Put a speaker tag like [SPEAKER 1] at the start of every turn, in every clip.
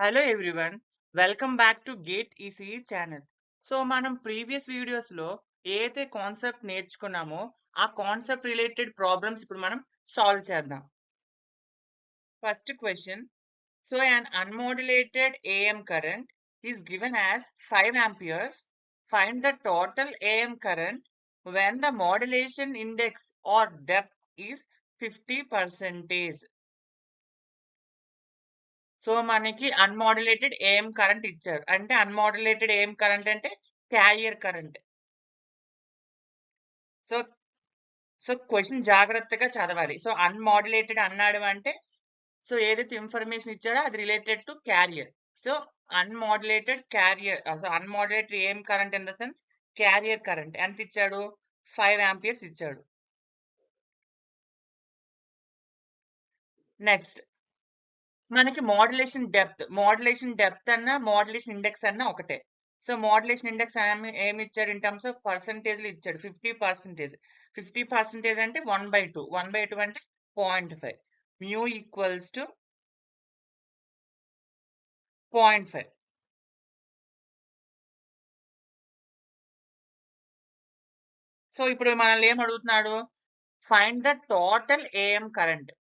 [SPEAKER 1] Hello everyone, welcome back to gate ECE channel. So మనం previous వీడియోస్లో ఏదైతే concept నేర్చుకున్నామో ఆ కాన్సెప్ట్ రిలేటెడ్ ప్రాబ్లమ్స్ ఇప్పుడు మనం సాల్వ్ చేద్దాం. First question. So an unmodulated AM current is given as 5 amperes. Find the total AM current when the modulation index or depth is 50%. So మనకి అన్‌మోడ్యులేటెడ్ AM current ఇచ్చారు. అంటే అన్‌మోడ్యులేటెడ్ AM current అంటే carrier current. So, so question జాగ్రత్తగా చదవాలి. So అన్‌మోడ్యులేటెడ్ అన్నాడు అంటే so ఏదైతే information ఇచ్చాడో అది related to carrier. So unmodulated carrier so unmodulated AM current in the sense carrier current ఎంత ఇచ్చాడు? 5 ఆంపియర్స్ ఇచ్చాడు. నెక్స్ట్ మనకి మోడ్యులేషన్ డెప్త్ అన్నా మోడ్యులేషన్ ఇండెక్స్ అన్నా ఒకటే. సో మోడ్యులేషన్ ఇండెక్స్ ఏమి ఇచ్చాడు ఇన్ టర్మ్స్ ఆఫ్ పర్సెంటేజ్‌లో ఇచ్చాడు. 50%. 50% అంటే 1/2. 1/2 అంటే 0.5. Mu equals to 0.5. సో ఇప్పుడు మనల్ని ఏం అడుగుతున్నాడు? Find the total AM current.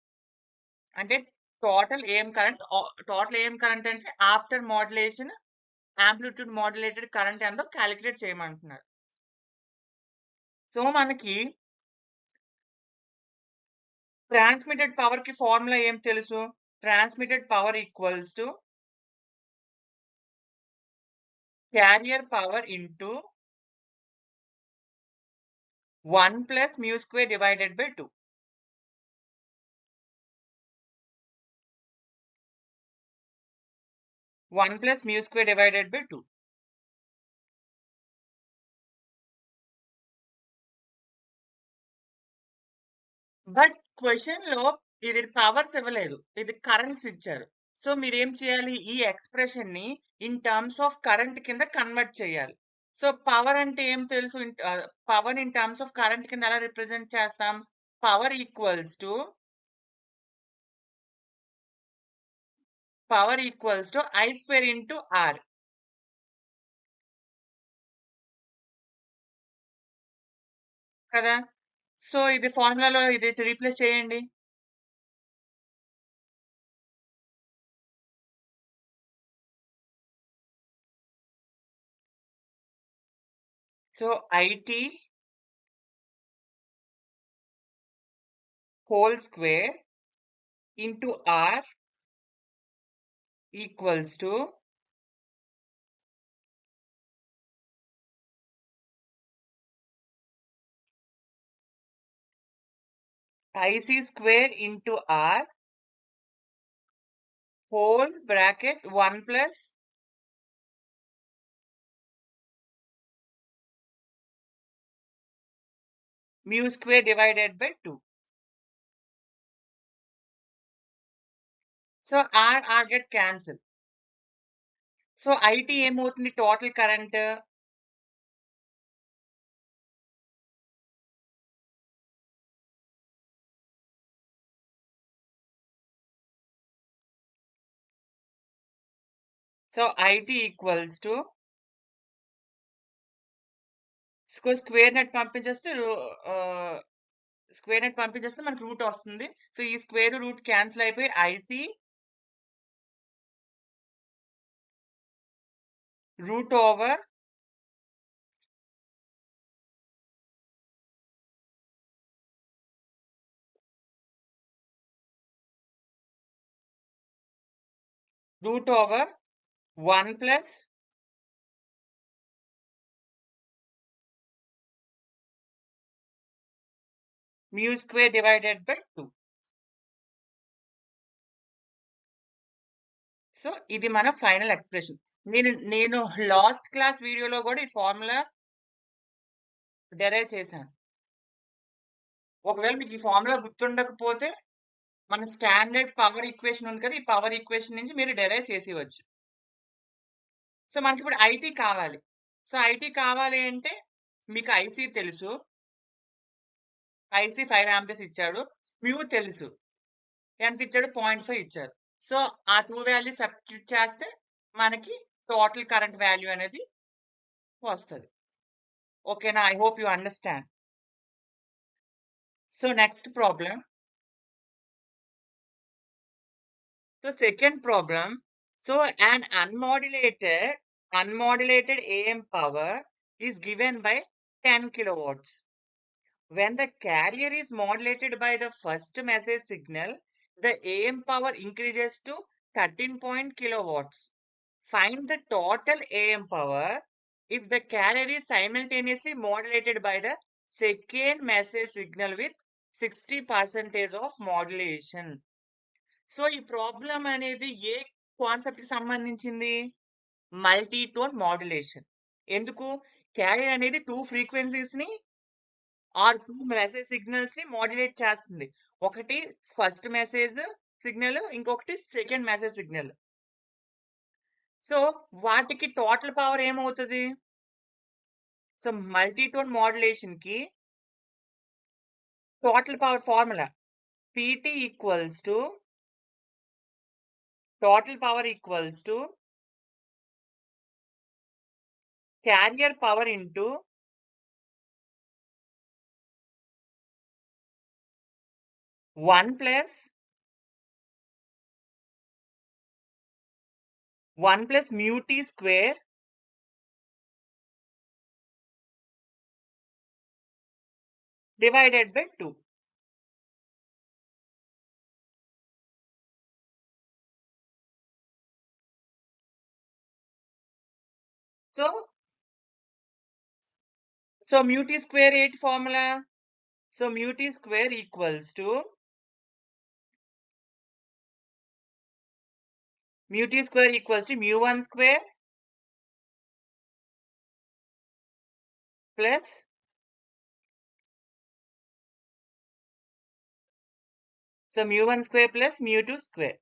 [SPEAKER 1] అంటే టోటల్ ఏఎం కరెంట్ అంటే ఆఫ్టర్ మోడ్యులేషన్ యాంప్లిట్యూడ్ మోడ్యులేటెడ్ కరెంట్ ఎంతో కాలిక్యులేట్ చేయమంటున్నారు. సో మనకి ట్రాన్స్మిటెడ్ పవర్ కి ఫార్ములా ఏం తెలుసు? Transmitted power equals to carrier power into 1 plus mu square divided by 2. One plus mu square divided by 2. But question లో ఇది powers ఇవ్వలేదు, ఇది కరెంట్స్ ఇచ్చారు. సో మీరేం చేయాలి? ఈ ఎక్స్ప్రెషన్ ని ఇన్ టర్మ్స్ ఆఫ్ కరెంట్ కింద కన్వర్ట్ చేయాలి. సో పవర్ అంటే ఏం తెలుసు? Power in terms of current కింద ఎలా రిప్రజెంట్ చేస్తాం? Power equals to I square into R. కదా? సో ఇది ఫార్ములాలో ఇది రీప్లేస్ చేయండి. So IT whole square into R equals to IC square into R whole bracket 1 plus mu square divided by 2. So R get cancel. So IT ఏమవుతుంది? Total current so IT equals to square నెట్ పంపించేస్తే మనకు root వస్తుంది. So ఈ square root cancel అయిపోయి IC root over root over 1 plus mu square divided by 2. So ఇది మన final expression. నేను లాస్ట్ క్లాస్ వీడియోలో కూడా ఈ ఫార్ములా డెరైవ్ చేశాను. ఒకవేళ మీకు ఈ ఫార్ములా గుర్తుండకపోతే మన స్టాండర్డ్ పవర్ ఈక్వేషన్ ఉంది కదా, ఈ పవర్ ఈక్వేషన్ నుంచి మీరు డెరైవ్ చేసేవచ్చు. సో మనకి ఇప్పుడు IT కావాలి. సో IT కావాలి అంటే మీకు IC తెలుసు. IC 5 ఆంపియర్స్ ఇచ్చాడు. మ్యూ తెలుసు. ఎంత ఇచ్చాడు? 0.5 ఇచ్చారు. సో ఆ 2 వాల్యూ సబ్స్టిట్యూట్ చేస్తే మనకి టోటల్ కరెంట్ వాల్యూ అనేది వస్తది. ఓకేనా? I hope you understand. So next problem. So second problem. So an unmodulated AM power is given by 10 kilowatts. When the carrier is modulated by the first message signal, the AM power increases to 13 kilowatts. Find the total AM power if the carrier is simultaneously modulated by the second message signal with 60% of modulation. So ఈ problem అనేది ఏ concept కి సంబంధించింది? Multi tone modulation. ఎందుకు? Carrier అనేది 2 frequencies ని or 2 message signals ని modulate చేస్తుంది. ఒకటి ఫస్ట్ మెసేజ్ సిగ్నల్, ఇంకొకటి సెకండ్ మెసేజ్ సిగ్నల్. సో వాటికి టోటల్ పవర్ ఏమవుతది? సో మల్టీ టోన్ మాడ్యులేషన్ కి total power formula PT equals to total power equals to carrier power into 1 plus mu t square divided by 2. So mu t square 8 formula. So mu t square equals to mu1 square plus mu1 square plus mu2 square.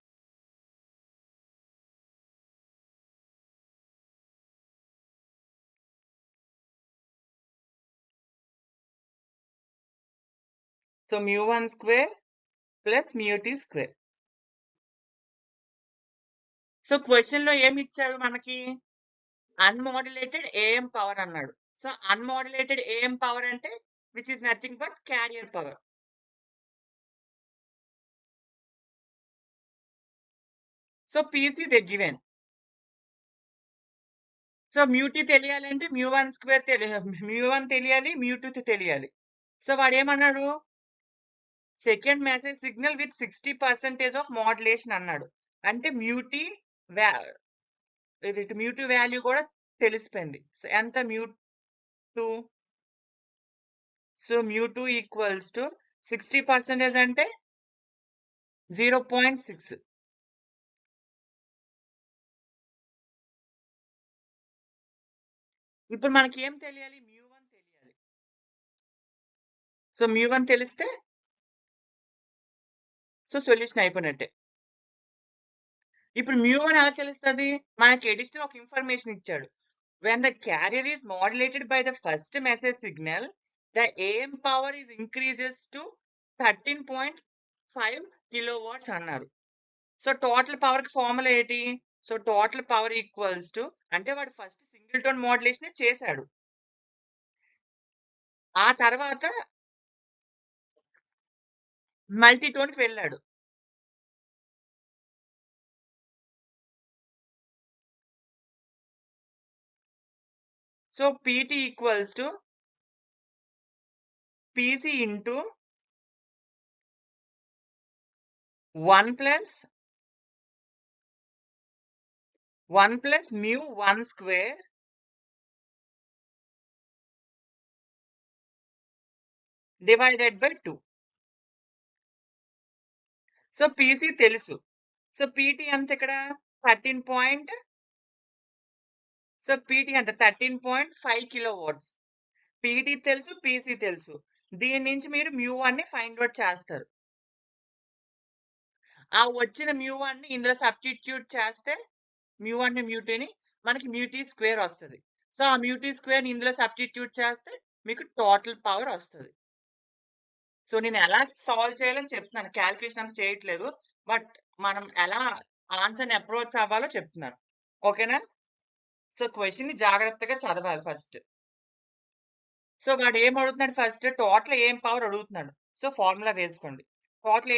[SPEAKER 1] So mu1 square plus mu2 square. So question లో ఏమి ఇచ్చారు మనకి? అన్మోడ్యులేటెడ్ AM power అన్నాడు. So అన్మోడ్యులేటెడ్ AM power అంటే which is nothing but carrier power. So PC they given. So mu2 తెలియాలంటే mu1 square mu1 తెలియాలి, mu2 తెలియాలి. So వాడు ఏమన్నాడు? Second message signal with 60% of modulation అన్నాడు. అంటే మ్యూటీ మ్యూటీ వాల్యూ కూడా తెలిసిపోయింది. సో ఎంత mu2? So mu2 equals to 60% అంటే 0.6. ఇప్పుడు మనకి ఏం తెలియాలి? mu1 తెలియాలి. సో mu1 తెలిస్తే సో సొల్యూషన్ అయిపోయినట్టే. ఇప్పుడు mu1 ఎలా తెలుస్తది? మనకి అడిషనల్ ఒక ఇన్ఫర్మేషన్ ఇచ్చాడు. When the carrier is modulated by the first message signal, the AM power is increases to 13.5 kilowatts అన్నారు. సో టోటల్ పవర్ కి ఫార్ములా ఏంటి? So total power equals to, అంటే వాడు ఫస్ట్ సింగిల్ టోన్ మాడ్యులేషన్ చేశాడు. ఆ తర్వాత multi tone కి వెళ్ళాడు. So PT equals to PC into 1 plus mu1 square divided by 2. So PC తెలుసు. సో PT ఎంత ఇక్కడ? 13. సో PT ఎంత? 13.5 kilowatts. PT తెలుసు, PC తెలుసు. దీని నుంచి మీరు mu1 ని ఫైండ్ అవుట్ చేస్తారు. ఆ వచ్చిన mu1 ని ఇందులో సబ్స్టిట్యూట్ చేస్తే mu1 ని mu2 ని మనకి mu t స్క్వేర్ వస్తది. సో ఆ mu t స్క్వేర్ ని ఇందులో సబ్స్టిట్యూట్ చేస్తే మీకు టోటల్ పవర్ వస్తది. సో నేను ఎలా సాల్వ్ చేయాలని చెప్తున్నాను. క్యాలిక్యులేషన్ అంతా చేయట్లేదు. బట్ మనం ఎలా ఆన్సర్‌ని అప్రోచ్ అవ్వాలో చెప్తున్నాను. ఓకేనా? సో, క్వెషన్‌ని జాగ్రత్తగా చదవాలి ఫస్ట్. సో, వాడేమడుగుతున్నాడు ఫస్ట్ టోటల్ ఏం పవర్ అడుగుతున్నాడు. సో, ఫార్ములా వేసుకోండి. టోటల్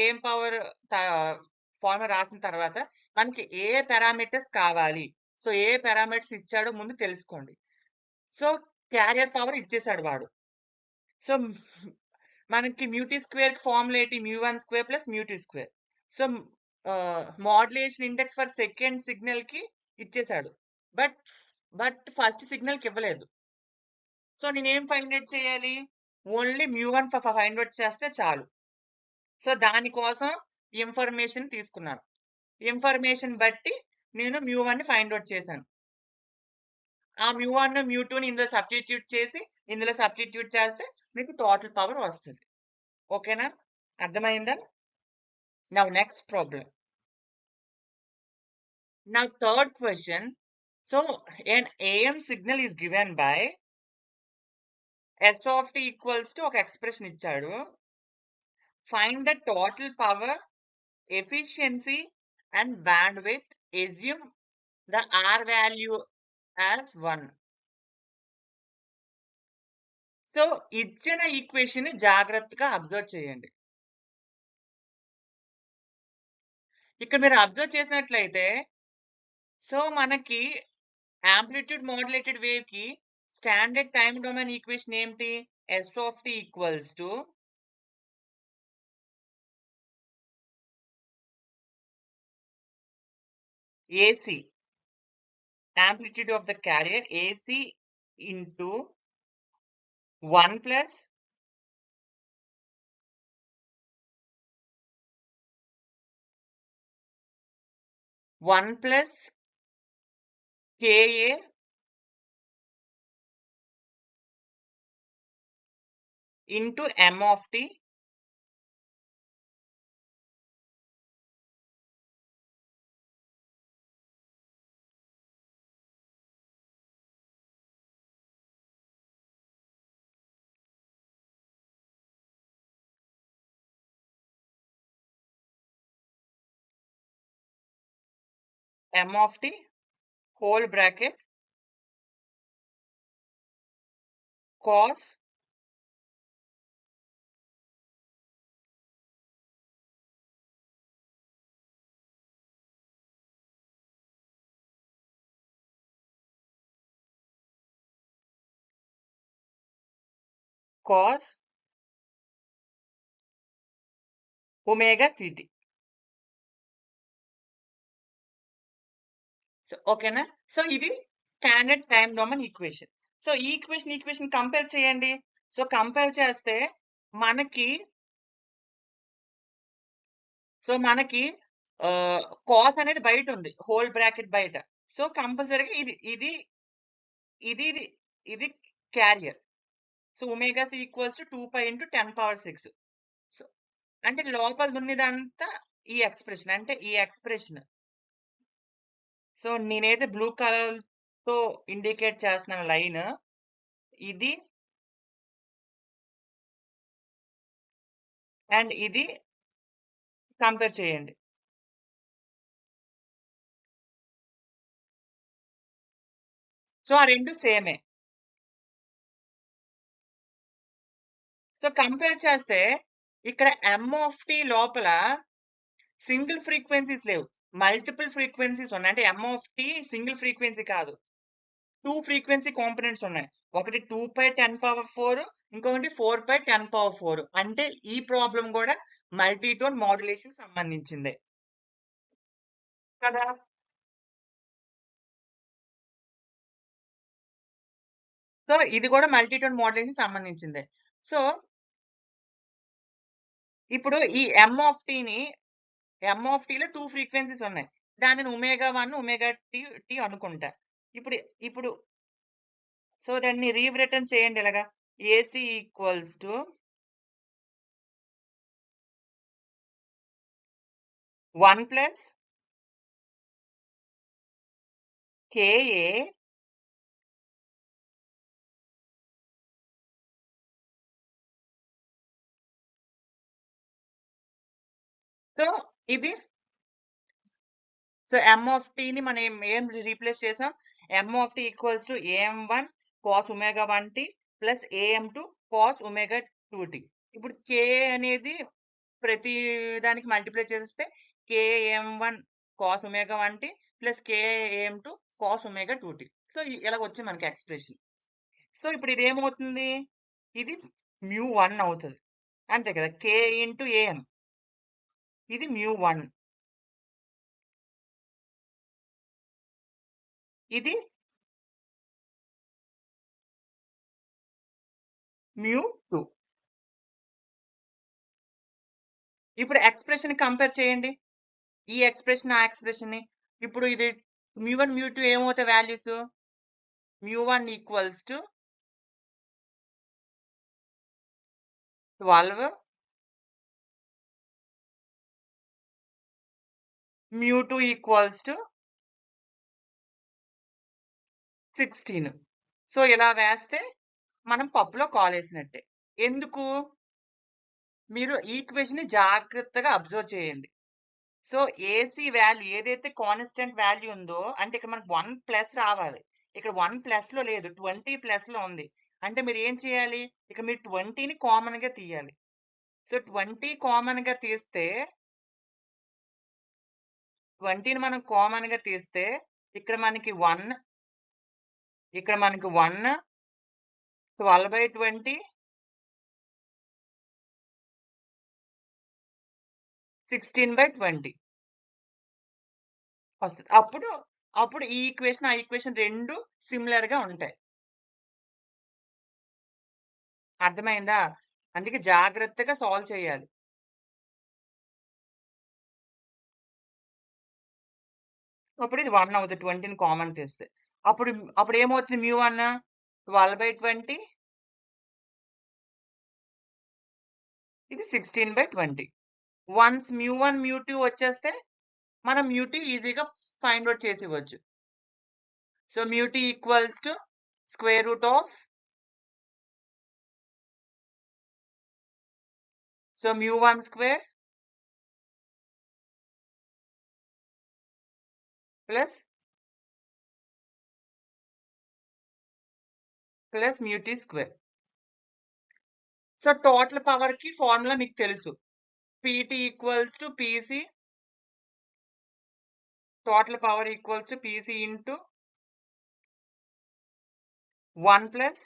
[SPEAKER 1] ఏం పవర్ త ఫార్ములా రాసిన తర్వాత మనకి ఏ పారామీటర్స్ కావాలి. సో, ఏ పారామీటర్స్ ఇచ్చాడో ముందు తెలుసుకోండి. సో, క్యారియర్ పవర్ ఇచ్చేసాడు వాడు. సో, మనకి మ్యూటీ స్క్వేర్‌కి ఫార్ములా ఏంటి? µ1² ప్లస్ మ్యూటీ². So, modulation index for second సిగ్నల్‌కి ఇచ్చేసాడు. బట్, ఫస్ట్ సిగ్నల్‌కి ఇవ్వలేదు. సో, నేనేం ఫైండ్ ఔట్ చేయాలి? ఓన్లీ µ1 ఫైండ్ ఔట్ చేస్తే చాలు. సో, దాని కోసం ఇన్ఫర్మేషన్ తీసుకున్నాను. ఇన్ఫర్మేషన్ బట్టి నేను µ1ని ఫైండ్ ఔట్ చేశాను. ఆ µ1, µ2ని ఇందులో సబ్స్టిట్యూట్ చేసి, ఇందులో సబ్స్టిట్యూట్ చేస్తే మీకు టోటల్ పవర్ వస్తది. ఓకేనా? అర్థమైందా? Now next problem. Now third question. So an AM signal is given by S of t equals to ఒక ఎక్స్‌ప్రెషన్ ఇచ్చాడు. Find the total power, efficiency and bandwidth. Assume the R value as 1. So ఇచ్చిన ఈక్వేషన్‌ని జాగ్రత్తగా observe చేయండి. ఇక్కడ మీరు observe చేసినట్లయితే so మనకి యాంప్లిట్యూడ్ మోడ్యులేటెడ్ వేవ్‌కి స్టాండర్డ్ టైమ్ డొమైన్ ఈక్వేషన్ ఏంటి? S of t equals to AC, amplitude of the carrier AC into 1 plus KA into M of t M of t whole bracket cos omega ct. So ఓకేనా? So ఇది standard time domain equation. So ఈ equation compare చేయండి. So compare చేస్తే మనకి మనకి cos అనేది బయటుంది. Whole bracket బయట. సో కంపల్సరీగా ఇది ఇది ఇది carrier. So omega C equals to 2 pi into 10⁶. So అంటే లోపల ఉన్నదంతా ఈ ఎక్స్‌ప్రెషన్. అంటే ఈ ఎక్స్‌ప్రెషన్. సో నేనైతే బ్లూ కలర్‌తో ఇండికేట్ చేస్తున్నాను లైన్. ఇది అండ్ ఇది కంపేర్ చేయండి. సో ఆ 2 సేమే. సో కంపేర్ చేస్తే ఇక్కడ ఎమ్ ఆఫ్ టీ లోపల సింగిల్ ఫ్రీక్వెన్సీస్ లేవు. మల్టిపుల్ ఫ్రీక్వెన్సీస్ ఉన్నాయి. అంటే M of T single frequency కాదు. 2 ఫ్రీక్వెన్సీ కాంపోనెంట్స్ ఉన్నాయి. ఒకటి 2/10⁴ ఇంకొకటి 4/10⁴. అంటే ఈ ప్రాబ్లమ్ కూడా మల్టీటోన్ మాడ్యులేషన్ సంబంధించిందే. కదా! సో ఇది కూడా మల్టీటోన్ మాడ్యులేషన్ సంబంధించిందే. సో ఇప్పుడు ఈ ఎమ్ ఆఫ్ టీలో 2 ఫ్రీక్వెన్సీస్ ఉన్నాయి. దానిని ఒమేగా 1, ఒమేగా టీ అనుకుంటా. ఇప్పుడు ఇప్పుడు సో దాన్ని రిటర్న్ చేయండి ఇలాగా. AC equals to 1 plus K A so ఇది సో ఎమ్ ఆఫ్ టీని మనం ఏం రీప్లేస్ చేసాం? M of T equals to ఏఎం1 కాస్ ఒమేగా 1t ప్లస్ ఏఎం2 కాస్ ఒమేగా 2t. ఇప్పుడు కే అనేది ప్రతి దానికి మల్టిప్లై చేసేస్తే కేఏఎం1 కాస్ ఒమేగా 1t ప్లస్ కేఏఎం2 కాస్ ఒమేగా 2t. సో ఇలాగ వచ్చింది మనకి ఎక్స్‌ప్రెషన్. సో ఇప్పుడు ఇదేమవుతుంది? ఇది మ్యూ1 అవుతది. అంతే కదా! కే ఇంటూ ఏఎం ఇది మ్యూ1. ఇది మ్యూ2. ఇప్పుడు ఎక్స్‌ప్రెషన్ కంపేర్ చేయండి. ఈ ఎక్స్‌ప్రెషన్, ఆ ఎక్స్‌ప్రెషన్‌ని. ఇప్పుడు ఇది మ్యూ1, మ్యూ2 ఏమవుతాయి వాల్యూస్? మ్యూ1 ఈక్వల్స్ టు 12, మ్యూ2 ఈక్వల్స్ టు 16. సో ఇలా వేస్తే మనం పప్పులో కాలేసినట్టే. ఎందుకు? మీరు ఈక్వేషన్‌ని జాగ్రత్తగా అబ్జర్వ్ చేయండి. సో ఏసీ వాల్యూ ఏదైతే కాన్స్టెంట్ వాల్యూ ఉందో అంటే ఇక్కడ మనకు 1 ప్లస్ రావాలి. ఇక్కడ 1 ప్లస్‌లో లేదు. 20 ప్లస్‌లో ఉంది. అంటే మీరు ఏం చేయాలి? ఇక్కడ మీరు 20ని కామన్‌గా తీయాలి. సో 20 కామన్‌గా తీస్తే 20ని మనం కామన్‌గా తీస్తే ఇక్కడ మనకి 1, ఇక్కడ మనకి 1, 12/20, 16/20 వస్తది. అప్పుడు ఈ ఈక్వేషన్, ఆ ఈక్వేషన్ 2 సిమిలర్‌గా ఉంటాయి. అర్థమైందా? అందుకే జాగ్రత్తగా సాల్వ్ చేయాలి. అప్పుడు ఇది 1 అవుతది 20ని కామన్ తీస్తే. అప్పుడు అప్పుడేమవుతుంది మ్యూ1 12/20 ఇది 16/20. వన్స్ మ్యూ1, మ్యూ2 వచ్చేస్తే మనం మ్యూ2 ఈజీగా ఫైండ్ ఔట్ చేసేయవచ్చు. సో మ్యూ2 equals to square root of so మ్యూ1 స్క్వేర్ ప్లస్ మ్యూ2 స్క్వేర్. సో టోటల్ పవర్‌కి ఫార్ములా మీకు తెలుసు. PT equals to PC total power equals to PC into 1 plus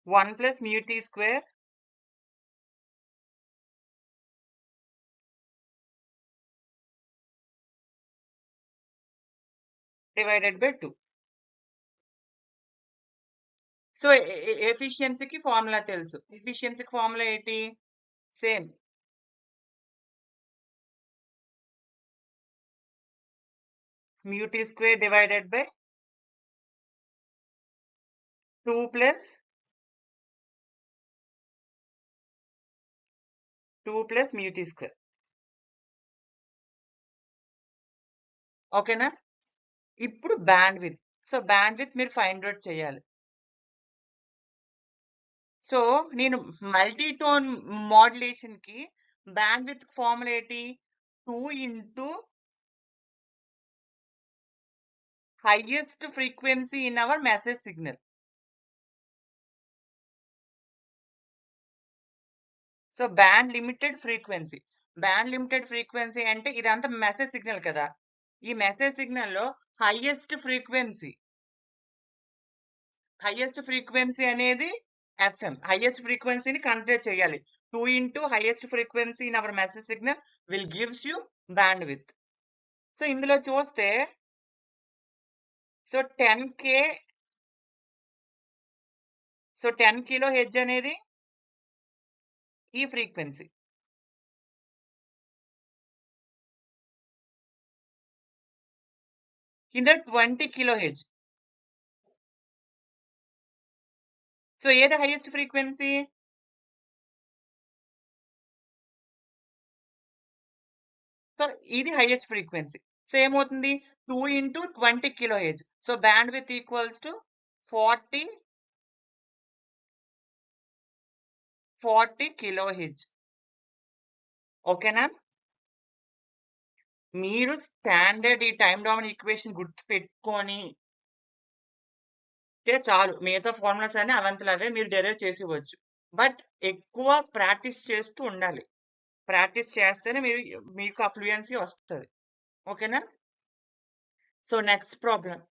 [SPEAKER 1] 1 plus మ్యూ2 స్క్వేర్ డివైడెడ్ బై 2. సో ఎఫిషియన్సీకి formula తెలుసు. ఎఫిషియన్సీకి ఫార్ములా ఏంటి? సేమ్. మ్యూ2 స్క్వేర్ డివైడెడ్ బై 2 ప్లస్ మ్యూ2 స్క్వేర్. ఓకేనా? ఇప్పుడు బ్యాండ్‌విడ్త్. సో బ్యాండ్‌విడ్త్ మీరు ఫైండ్ ఔట్ చేయాలి. సో నేను మల్టీ టోన్ మోడ్యులేషన్‌కి బ్యాండ్‌విడ్త్ ఫార్ములా ఏంటి? 2 into highest frequency in our message signal. So band limited frequency. Band limited frequency అంటే ఇదంతా మెసేజ్ సిగ్నల్ కదా! ఈ మెసేజ్ సిగ్నల్‌లో హైయెస్ట్ ఫ్రీక్వెన్సీ. హైయెస్ట్ ఫ్రీక్వెన్సీ అనేది ఎఫ్ఎం. హైయెస్ట్ ఫ్రీక్వెన్సీని కన్సిడర్ చేయాలి. 2 into highest frequency in our message signal will gives you bandwidth. So ఇందులో చూస్తే so 10K so 10 kilo hertz అనేది ఈ ఫ్రీక్వెన్సీ. కింద 20 కిలో హెర్ట్జ్. సో ఏది హైయెస్ట్ ఫ్రీక్వెన్సీ? సో ఇది హైయెస్ట్ ఫ్రీక్వెన్సీ. సో ఏమవుతుంది? 2 into 20 kilo hertz. So bandwidth equals to 40 40 kilohertz. ఓకేనా? మీరు స్టాండర్డ్ ఈ టైమ్ డొమైన్ ఈక్వేషన్ గుర్తుపెట్టుకొని చాలు. మిగతా ఫార్ములాస్ అన్నీ అవంతల అవే మీరు డెరైవ్ చేసేయవచ్చు. బట్ ఎక్కువ ప్రాక్టీస్ చేస్తూ ఉండాలి. ప్రాక్టీస్ చేస్తేనే మీకు ఆ ఫ్లూయెన్సీ వస్తది. ఓకేనా? So next problem.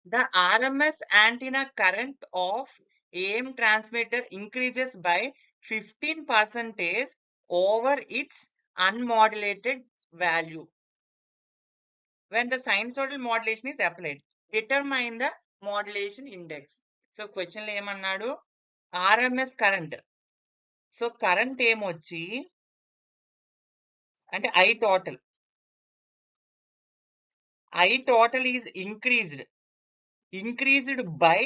[SPEAKER 1] The RMS antenna current of AM transmitter increases by 15% over its unmodulated value when the sinusoidal modulation is applied. Determine the modulation index. So question లో ఏమన్నాడు? RMS current. So current ఏమొచ్చి అంటే I total is increased by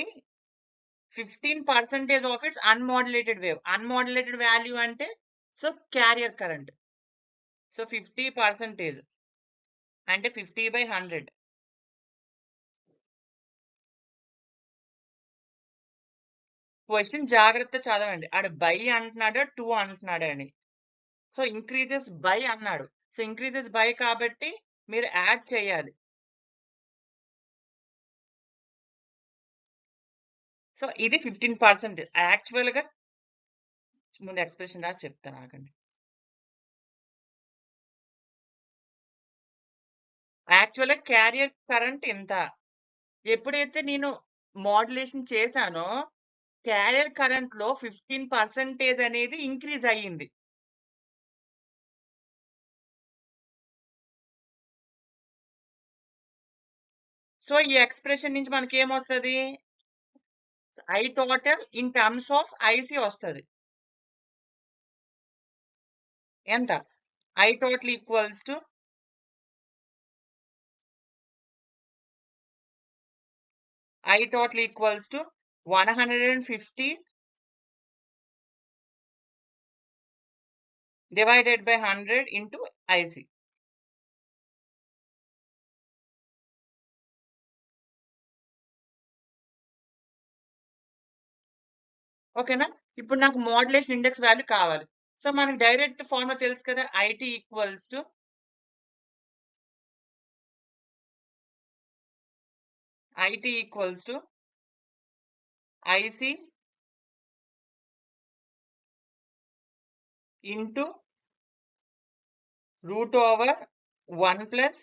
[SPEAKER 1] 15% of its unmodulated wave. Unmodulated value అంటే so carrier current. So 50% అంటే 50/100. Question జాగ్రత్త చదవండి. ఆడ by అంటున్నాడా 2 అంటున్నాడా అని. So increases by అన్నాడు. సో ఇంక్రీజెస్ బై కాబట్టి మీరు యాడ్ చేయాలి. సో ఇది 15%. యాక్చువల్‌గా ముందు ఎక్స్‌ప్రెషన్ రాసి చెప్తాను ఆగండి. యాక్చువల్‌గా క్యారియర్ కరెంట్ ఇంత. ఎప్పుడైతే నేను మోడ్యులేషన్ చేశానో క్యారియర్ కరెంట్‌లో 15% అనేది ఇంక్రీజ్ అయ్యింది. సో ఈ ఎక్స్‌ప్రెషన్ నుంచి మనకేమొస్తది? I total in terms of IC వస్తది. ఎంత? I total equals to 150 divided by 100 into IC. ఓకేనా? ఇప్పుడు నాకు మోడ్యులేషన్ ఇండెక్స్ వాల్యూ కావాలి. సో మనకి డైరెక్ట్ ఫార్ములా తెలుసు కదా! IT equals to IC into √1 plus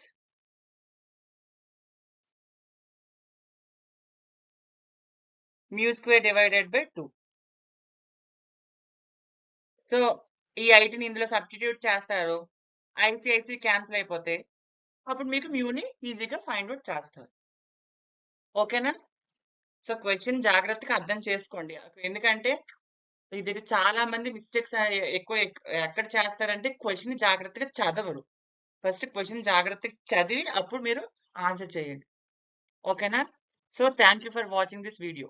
[SPEAKER 1] mu square divided by 2. So ఈ ఐటీని ఇందులో సబ్స్టిట్యూట్ చేస్తారు. IC క్యాన్సిల్ అయిపోతాయి. అప్పుడు మీకు మ్యూని ఈజీగా ఫైండ్ అవుట్ చేస్తారు. ఓకేనా? సో క్వెషన్ జాగ్రత్తగా అర్థం చేసుకోండి. ఎందుకంటే ఇది చాలా మంది మిస్టేక్స్ ఎక్కువ ఎక్కడ చేస్తారంటే క్వెషన్ జాగ్రత్తగా చదవరు. ఫస్ట్ క్వెషన్ జాగ్రత్తగా చదివి అప్పుడు మీరు ఆన్సర్ చేయండి. ఓకేనా? So thank you for watching this video.